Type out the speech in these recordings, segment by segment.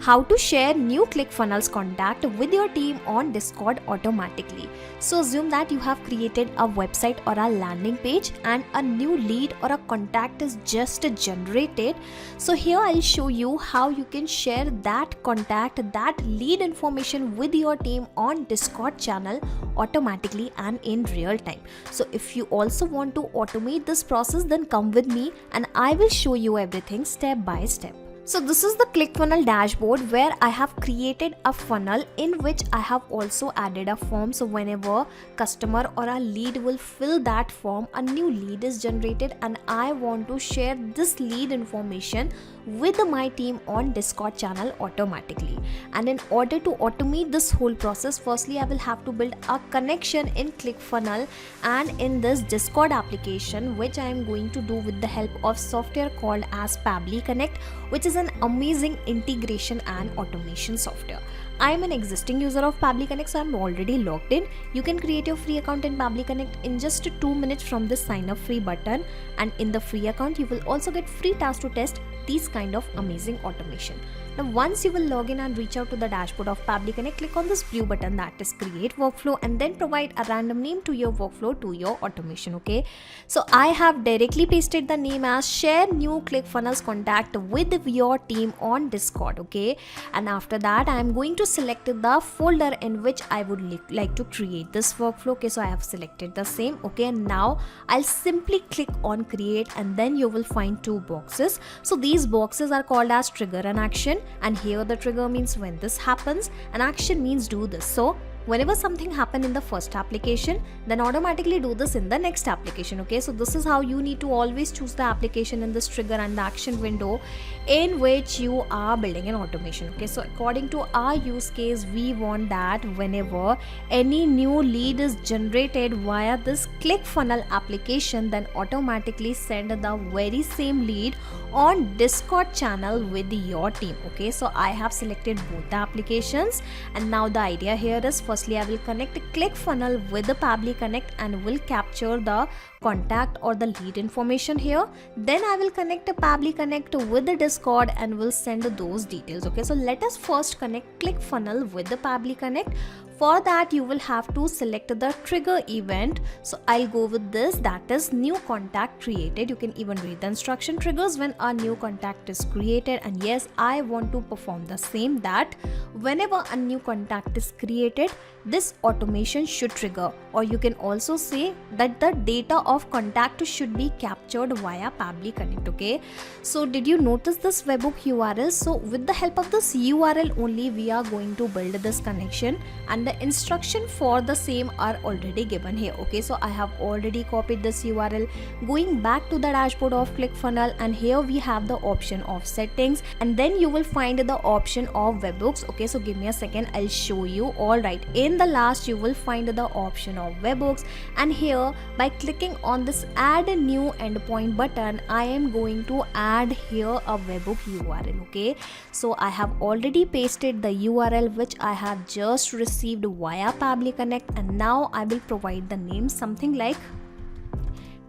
How to share new ClickFunnels contact with your team on Discord automatically. So assume that you have created a website or a landing page and a new lead or a contact is just generated. So here I'll show you how you can share that contact, that lead information with your team on Discord channel automatically and in real time. So if you also want to automate this process, then come with me and I will show you everything step by step. So this is the ClickFunnels dashboard where I have created a funnel in which I have also added a form. So whenever customer or a lead will fill that form, a new lead is generated and I want to share this lead information with my team on Discord channel automatically. And in order to automate this whole process, firstly I will have to build a connection in ClickFunnels and in this Discord application, which I am going to do with the help of software called as Pabbly Connect, which is an amazing integration and automation software. I am an existing user of Pabbly Connect, so I am already logged in. You can create your free account in Pabbly Connect in just 2 minutes from this sign up free button, and in the free account you will also get free tasks to test these kind of amazing automation. Now once you will log in and reach out to the dashboard of Pabbly Connect, click on this blue button that is create workflow and then provide a random name to your workflow to your automation. Okay, so I have directly pasted the name as share new ClickFunnels contact with your team on Discord. Okay, and after that I am going to select the folder in which I would like to create this workflow. Okay, so I have selected the same. Okay, and now I'll simply click on create and then you will find 2 boxes. So these boxes are called as trigger and action, and here the trigger means when this happens and action means do this. So whenever something happened in the first application, then automatically do this in the next application. Okay, so this is how you need to always choose the application in this trigger and the action window in which you are building an automation. Okay, so according to our use case, we want that whenever any new lead is generated via this ClickFunnels application, then automatically send the very same lead on Discord channel with your team. Okay, so I have selected both the applications, and now the idea here is firstly I will connect ClickFunnels with the Pabbly Connect and will capture the contact or the lead information here. Then I will connect a Pabbly Connect with the Discord and will send those details. Okay, so let us first connect ClickFunnels with the Pabbly Connect. For that you will have to select the trigger event. So I'll go with this, that is new contact created. You can even read the instruction triggers when a new contact is created, and yes, I want to perform the same, that whenever a new contact is created, this automation should trigger, or you can also say that the data of contact should be captured via Pabbly Connect. Okay, so did you notice this webhook URL? So with the help of this URL only we are going to build this connection, and the instruction for the same are already given here. Okay, so I have already copied this URL, going back to the dashboard of ClickFunnels, and here we have the option of settings, and then you will find the option of webhooks. Okay, so give me a second, I'll show you. All right, in the last you will find the option of webhooks, and here by clicking on this add a new endpoint button, I am going to add here a webhook URL. Okay, so I have already pasted the URL which I have just received via Pabbly Connect, and now I will provide the name something like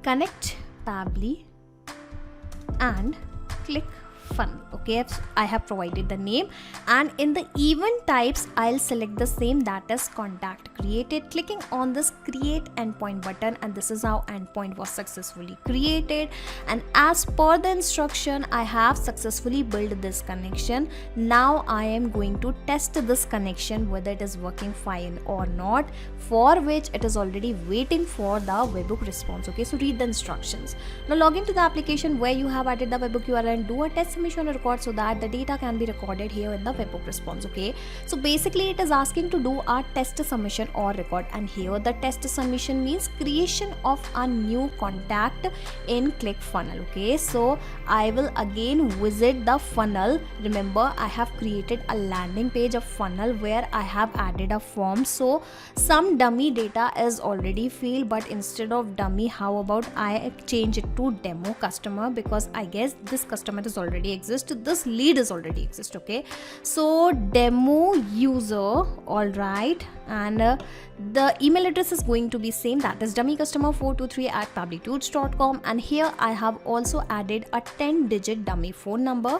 connect Pabbly and ClickFunnels. Okay, I have provided the name, and in the event types I'll select the same, that is contact created, clicking on this create endpoint button, and this is how endpoint was successfully created. And as per the instruction, I have successfully built this connection. Now I am going to test this connection whether it is working fine or not, for which it is already waiting for the webhook response. Okay, so read the instructions. Now log into the application where you have added the webhook URL and do a test submission record so that the data can be recorded here in the webhook response. Okay, so basically it is asking to do a test submission or record, and here the test submission means creation of a new contact in ClickFunnels. Okay, so I will again visit the funnel. Remember, I have created a landing page of funnel where I have added a form. So some dummy data is already filled, but instead of dummy, how about I change it to demo customer, because I guess this customer is already exist, this lead is already exist. Okay, so demo user. All right, and the email address is going to be same, that is dummycustomer423@pabblytudes.com, and here I have also added a 10-digit dummy phone number.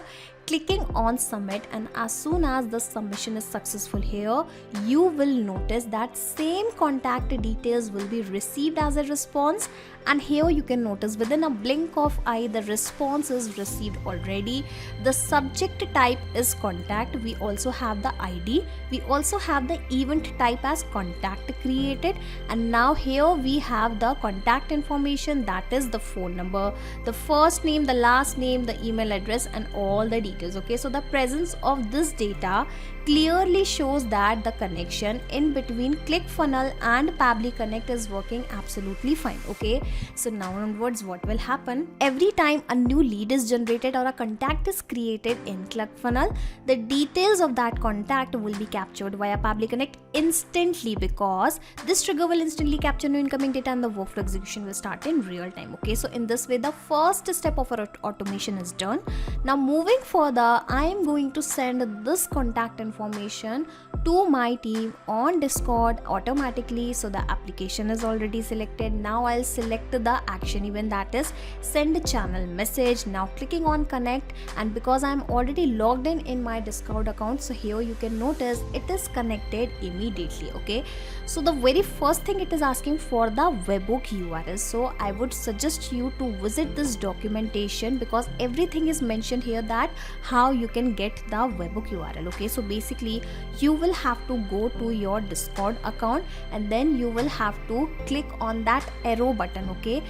clicking on submit, and as soon as the submission is successful here, you will notice that same contact details will be received as a response. And here you can notice within a blink of eye the response is received already. The subject type is contact. We also have the ID. We also have the event type as contact created, and now here we have the contact information, that is the phone number, the first name, the last name, the email address, and all the details. Okay, so the presence of this data clearly shows that the connection in between ClickFunnels and Pabbly Connect is working absolutely fine. Okay, so now onwards what will happen, every time a new lead is generated or a contact is created in ClickFunnels, the details of that contact will be captured via Pabbly Connect instantly, because this trigger will instantly capture new incoming data and the workflow execution will start in real time. Okay, so in this way the first step of our automation is done. Now moving further, I am going to send this contact information to my team on Discord automatically. So the application is already selected. Now I'll select the action event, that is send a channel message. Now clicking on connect, and because I'm already logged in my Discord account, so here you can notice it is connected immediately. Okay, so the very first thing it is asking for the webhook URL. So I would suggest you to visit this documentation, because everything is mentioned here that how you can get the webhook URL. Okay, so basically you will have to go to your Discord account, and then you will have to click on that arrow button, okay,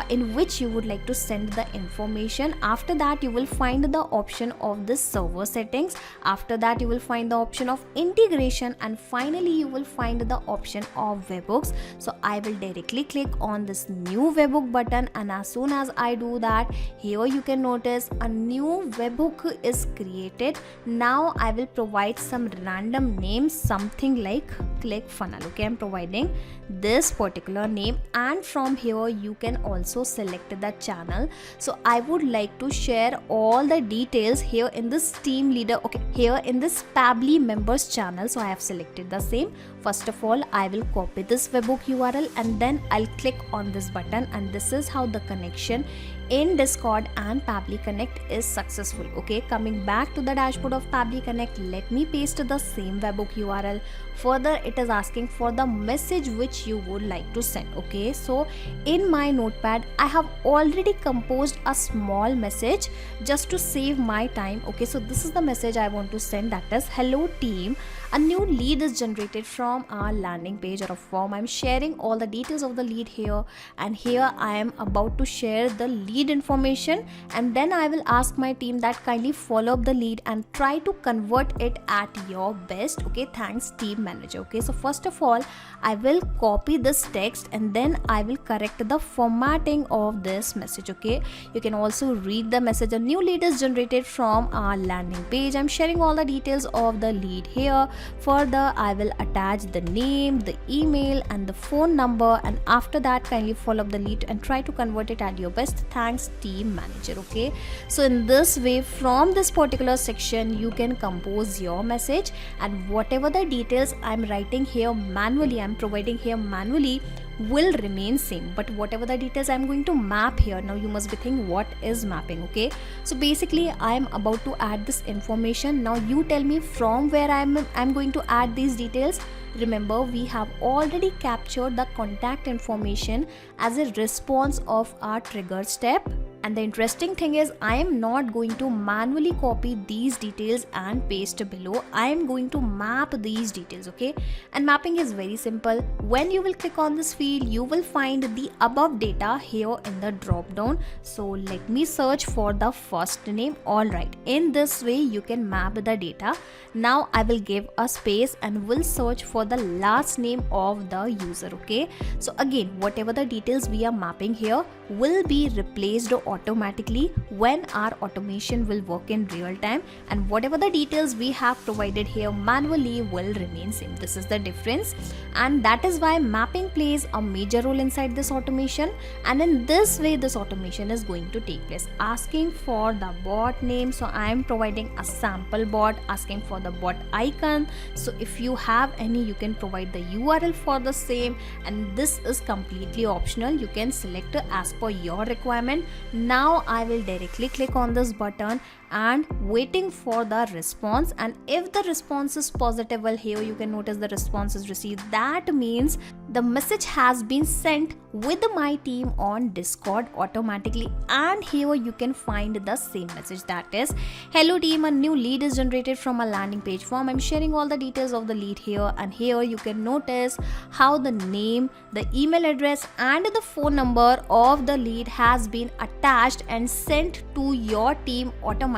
in which you would like to send the information. After that you will find the option of this server settings. After that you will find the option of integration, and finally you will find the option of webhooks. So I will directly click on this new webhook button, and as soon as I do that, here you can notice a new webhook is created. Now I will provide some random names, something like ClickFunnels. Okay, I'm providing this particular name, and from here you can also select the channel. So I would like to share all the details here in this team leader, okay, here in this Pabbly members channel. So I have selected the same. First of all, I will copy this webhook URL, and then I'll click on this button, and this is how the connection in Discord and Pabbly Connect is successful. Okay, coming back to the dashboard of Pabbly Connect, let me paste the same webhook URL. Further, it is asking for the message which you would like to send. Okay, so in my notepad I have already composed a small message just to save my time. Okay, so this is the message I want to send, that is, hello team, a new lead is generated from our landing page or a form. I'm sharing all the details of the lead here, and here I am about to share the lead information, and then I will ask my team that kindly follow up the lead and try to convert it at your best. Okay, thanks team manager. Okay, so first of all I will copy this text, and then I will correct the formatting of this message. Okay, you can also read the message, a new lead is generated from our landing page. I'm sharing all the details of the lead here. Further, I will attach the name, the email, and the phone number, and after that kindly follow up the lead and try to convert it at your best. Thanks team manager. Okay, so in this way, from this particular section you can compose your message, and whatever the details I'm writing here manually, I'm providing here manually, will remain same, but whatever the details I'm going to map here, now you must be thinking what is mapping. Okay, so basically I am about to add this information. Now you tell me from where I'm going to add these details. Remember, we have already captured the contact information as a response of our trigger step. And the interesting thing is, I am not going to manually copy these details and paste below. I am going to map these details. Okay, and mapping is very simple. When you will click on this field, you will find the above data here in the drop down. So let me search for the first name. Alright, in this way you can map the data. Now I will give a space and will search for the last name of the user. Okay, so again, whatever the details we are mapping here will be replaced automatically when our automation will work in real time, and whatever the details we have provided here manually will remain same. This is the difference, and that is why mapping plays a major role inside this automation. And in this way this automation is going to take place. Asking for the bot name, so I am providing a sample bot. Asking for the bot icon, so if you have any you can provide the URL for the same, and this is completely optional. You can select as per your requirement. Now I will directly click on this button and waiting for the response, and if the response is positive, well, here you can notice the response is received. That means the message has been sent with my team on Discord automatically, and here you can find the same message, that is, hello team, a new lead is generated from a landing page form. I'm sharing all the details of the lead here, and here you can notice how the name, the email address and the phone number of the lead has been attached and sent to your team automatically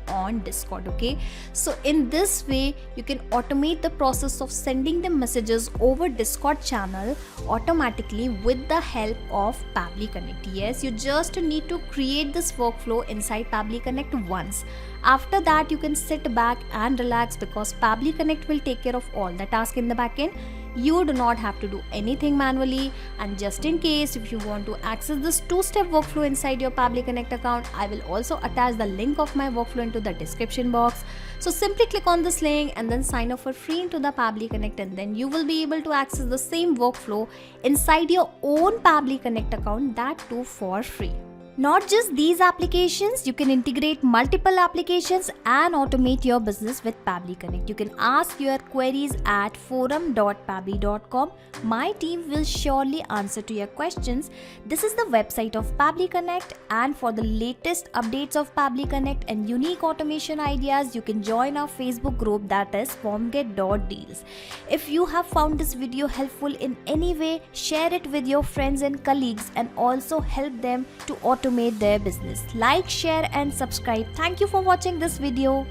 on Discord. Okay, so in this way you can automate the process of sending the messages over Discord channel automatically with the help of Pabbly Connect. Yes, you just need to create this workflow inside Pabbly Connect once. After that you can sit back and relax, because Pabbly Connect will take care of all the tasks in the backend. You do not have to do anything manually. And just in case if you want to access this two-step workflow inside your Pabbly Connect account, I will also attach the link of my workflow into the description box. So simply click on this link and then sign up for free into the Pabbly Connect, and then you will be able to access the same workflow inside your own Pabbly Connect account, that too for free. Not just these applications, you can integrate multiple applications and automate your business with Pabbly Connect. You can ask your queries at forum.pabbly.com. My team will surely answer to your questions. This is the website of Pabbly Connect, and for the latest updates of Pabbly Connect and unique automation ideas, you can join our Facebook group, that is formget.deals. If you have found this video helpful in any way, share it with your friends and colleagues and also help them to automate their business. Like, share and subscribe. Thank you for watching this video.